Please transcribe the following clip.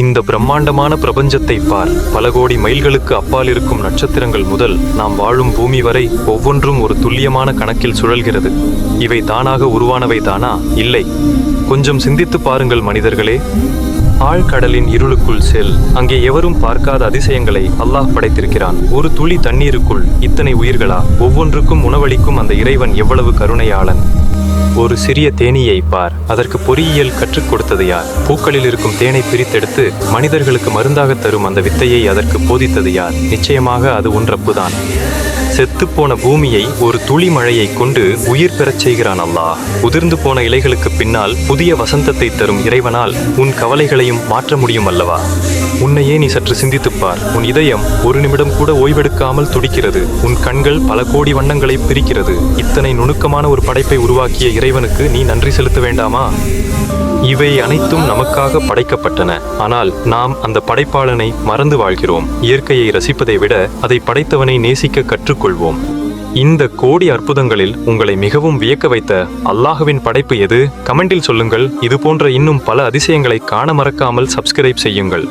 இந்த பிரம்மாண்டமான பிரபஞ்சத்தை பார். பல கோடி மைல்களுக்கு அப்பால் இருக்கும் நட்சத்திரங்கள் முதல் நாம் வாழும் பூமி வரை ஒவ்வொன்றும் ஒரு துல்லியமான கணக்கில் சுழல்கிறது. இவை தானாக உருவானவை தானா? இல்லை. கொஞ்சம் சிந்தித்து பாருங்கள் மனிதர்களே. ஆழ்கடலின் இருளுக்குள் செல். அங்கே எவரும் பார்க்காத அதிசயங்களை அல்லாஹ் படைத்திருக்கிறான். ஒரு துளி தண்ணீருக்குள் இத்தனை உயிர்களா? ஒவ்வொன்றுக்கும் உணவளிக்கும் அந்த இறைவன் எவ்வளவு கருணையாளன். ஒரு சிறிய தேனீயை பார். அதற்கு பொறியியல் கற்றுக் கொடுத்தது யார்? பூக்களில் இருக்கும் தேனை பிரித்தெடுத்து மனிதர்களுக்கு மருந்தாக தரும் அந்த வித்தையை அதற்கு போதித்தது யார்? நிச்சயமாக அது உன் ரப்புதான். செத்துப்போன பூமியை ஒரு துளி மழையை கொண்டு உயிர் பெறச் செய்கிறான் அல்லாஹ். உதிர்ந்து போன இலைகளுக்கு பின்னால் புதிய வசந்தத்தை தரும் இறைவனால் உன் கவலைகளையும் மாற்ற முடியும் அல்லவா? உன்னையே நீ சற்று சிந்தித்துப்பார். உன் இதயம் ஒரு நிமிடம் கூட ஓய்வெடுக்காமல் துடிக்கிறது. உன் கண்கள் பல கோடி வண்ணங்களை பிரிக்கிறது. இத்தனை நுணுக்கமான ஒரு படைப்பை உருவாக்கிய இறைவனுக்கு நீ நன்றி செலுத்த வேண்டாமா? இவை அனைத்தும் நமக்காக படைக்கப்பட்டன. ஆனால் நாம் அந்த படைப்பாளனை மறந்து வாழ்கிறோம். இயற்கையை ரசிப்பதை விட அதை படைத்தவனை நேசிக்க கற்றுக்கொள்வோம். இந்த கோடி அற்புதங்களில் உங்களை மிகவும் வியக்க வைத்த அல்லாஹ்வின் படைப்பு எது? கமெண்டில் சொல்லுங்கள். இது போன்ற இன்னும் பல அதிசயங்களை காண மறக்காமல் சப்ஸ்கிரைப் செய்யுங்கள்.